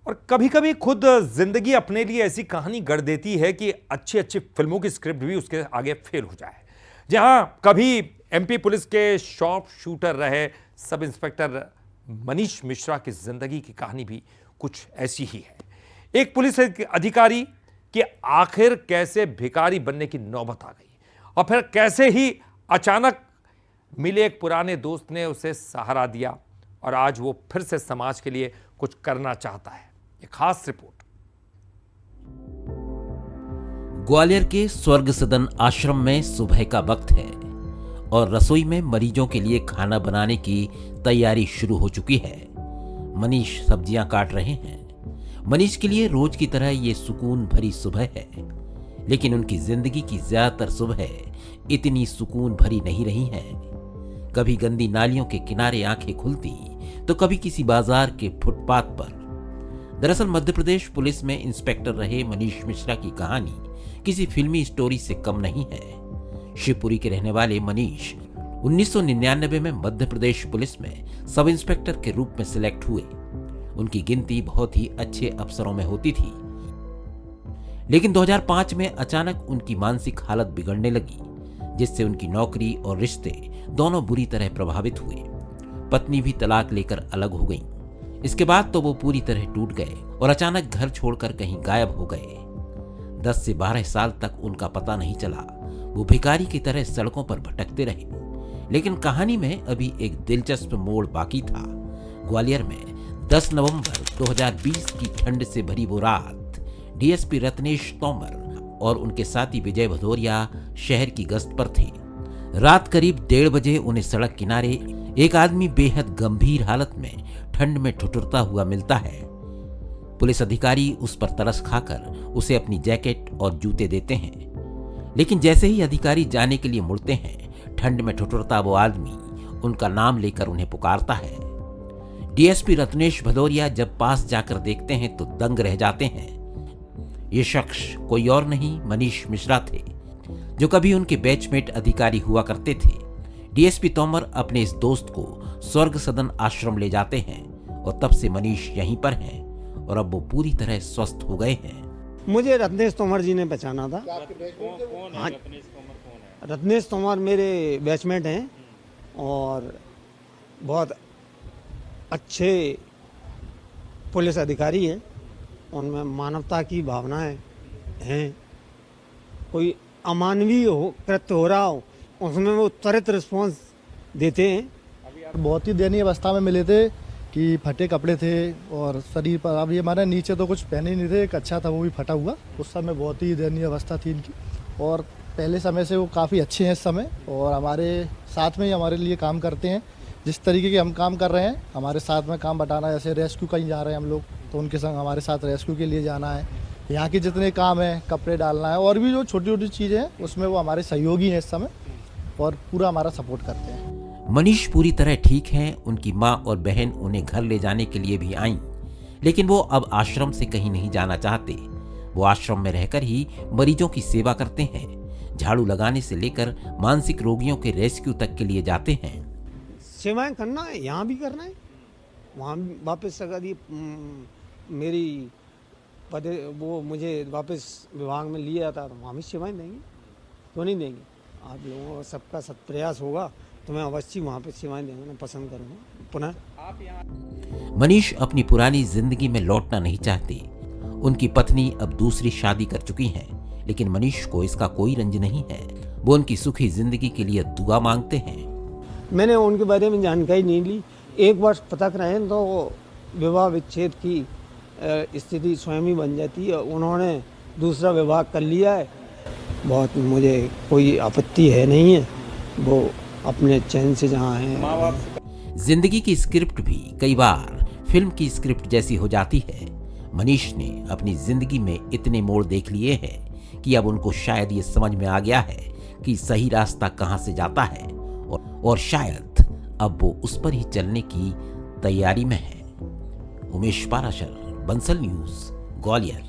और कभी कभी खुद जिंदगी अपने लिए ऐसी कहानी गढ़ देती है कि अच्छी अच्छी फिल्मों की स्क्रिप्ट भी उसके आगे फेल हो जाए। जहां कभी एमपी पुलिस के शॉप शूटर रहे सब इंस्पेक्टर मनीष मिश्रा की जिंदगी की कहानी भी कुछ ऐसी ही है। एक पुलिस अधिकारी कि आखिर कैसे भिखारी बनने की नौबत आ गई और फिर कैसे ही अचानक मिले एक पुराने दोस्त ने उसे सहारा दिया और आज वो फिर से समाज के लिए कुछ करना चाहता है। एक खास रिपोर्ट। ग्वालियर के स्वर्ग सदन आश्रम में सुबह का वक्त है और रसोई में मरीजों के लिए खाना बनाने की तैयारी शुरू हो चुकी है। मनीष सब्जियां काट रहे हैं। मनीष के लिए रोज की तरह ये सुकून भरी सुबह है, लेकिन उनकी जिंदगी की ज्यादातर सुबह इतनी सुकून भरी नहीं रही है। कभी गंदी नालियों के किनारे आंखें खुलती तो कभी किसी बाजार के फुटपाथ पर। दरअसल मध्य प्रदेश पुलिस में इंस्पेक्टर रहे मनीष मिश्रा की कहानी किसी फिल्मी स्टोरी से कम नहीं है। शिवपुरी के रहने वाले मनीष 1999 में मध्य प्रदेश पुलिस में सब इंस्पेक्टर के रूप में सिलेक्ट हुए। उनकी गिनती बहुत ही अच्छे अफसरों में होती थी, लेकिन 2005 में अचानक उनकी मानसिक हालत बिगड़ने लगी, जिससे उनकी नौकरी और रिश्ते दोनों बुरी तरह प्रभावित हुए। पत्नी भी तलाक लेकर अलग हो गई। इसके बाद तो वो पूरी तरह टूट गए और अचानक घर छोड़कर कहीं गायब हो गए। 10 से 12 साल तक उनका पता नहीं चला। वो भिखारी की तरह सड़कों पर भटकते रहे। लेकिन कहानी में अभी एक दिलचस्प मोड़ बाकी था। ग्वालियर में 10 नवंबर 2020 की ठंड से भरी वो रात डीएसपी रत्नेश तोमर और उनके साथी विजय भदौरिया शहर की गश्त पर थे। रात करीब 1:30 बजे उन्हें सड़क किनारे एक आदमी बेहद गंभीर हालत में ठंड में ठुठुरता हुआ मिलता है। पुलिस अधिकारी उस पर तरस खाकर उसे अपनी जैकेट और जूते देते हैं, लेकिन जैसे ही अधिकारी जाने के लिए मुड़ते हैं, ठंड में ठुठुरता वो आदमी उनका नाम लेकर उन्हें पुकारता है। डीएसपी रत्नेश भदौरिया जब पास जाकर देखते हैं तो दंग रह जाते हैं। ये शख्स कोई और नहीं मनीष मिश्रा थे, जो कभी उनके बैचमेट अधिकारी हुआ करते थे। डीएसपी तोमर अपने इस दोस्त को स्वर्ग सदन आश्रम ले जाते हैं और तब से मनीष यहीं पर हैं और अब वो पूरी तरह स्वस्थ हो गए हैं। मुझे रत्नेश तोमर जी ने पहचाना था। हाँ, रत्नेश तोमर मेरे बैचमेट हैं और बहुत अच्छे पुलिस अधिकारी हैं। उनमें मानवता की भावनाएं हैं। कोई अमानवीय कृत्य हो रहा हो उसमें वो त्वरित रिस्पॉन्स देते हैं। बहुत ही दयनीय अवस्था में मिले थे कि फटे कपड़े थे और शरीर पर अब ये हमारे नीचे तो कुछ पहने नहीं थे। एक अच्छा था वो भी फटा हुआ। उस समय बहुत ही दयनीय अवस्था थी इनकी और पहले समय से वो काफ़ी अच्छे हैं इस समय और हमारे साथ में ही हमारे लिए काम करते हैं। जिस तरीके के हम काम कर रहे हैं हमारे साथ में काम बटाना, जैसे रेस्क्यू कहीं जा रहे हैं हम लोग तो उनके संग हमारे साथ रेस्क्यू के लिए जाना है। यहाँ के जितने काम हैं, कपड़े डालना है और भी जो छोटी छोटी चीज़ें हैं उसमें वो हमारे सहयोगी हैं इस समय और पूरा हमारा सपोर्ट करते हैं। मनीष पूरी तरह ठीक हैं। उनकी माँ और बहन उन्हें घर ले जाने के लिए भी आईं, लेकिन वो अब आश्रम से कहीं नहीं जाना चाहते। वो आश्रम में रहकर ही मरीजों की सेवा करते हैं। झाड़ू लगाने से लेकर मानसिक रोगियों के रेस्क्यू तक के लिए जाते हैं। सेवाएं करना है, यहाँ भी करना है, वहाँ भी वापस अगर ये मेरी पदे वो मुझे वापस विभाग में लिए जाता तो वहाँ भी सेवाएं देंगे। क्यों नहीं देंगे? आप लोगों का सबका सत्प्रयास होगा तो मैं अवश्य वहाँ पे सेवाएं देना मैं पसंद करूँगा। पुनः मनीष अपनी पुरानी जिंदगी में लौटना नहीं चाहते। उनकी पत्नी अब दूसरी शादी कर चुकी हैं, लेकिन मनीष को इसका कोई रंज नहीं है। वो उनकी सुखी जिंदगी के लिए दुआ मांगते हैं। मैंने उनके बारे में जानकारी नहीं ली। एक वर्ष पता कराएं तो विवाह विच्छेद की स्थिति स्वयं ही बन जाती है। उन्होंने दूसरा विवाह कर लिया है। बहुत मुझे कोई आपत्ति है नहीं है, वो अपने चैन से जहाँ हैं। जिंदगी की स्क्रिप्ट भी कई बार फिल्म की स्क्रिप्ट जैसी हो जाती है। मनीष ने अपनी जिंदगी में इतने मोड़ देख लिए हैं कि अब उनको शायद ये समझ में आ गया है कि सही रास्ता कहाँ से जाता है और शायद अब वो उस पर ही चलने की तैयारी में है। उमेश पाराशर, बंसल न्यूज, ग्वालियर।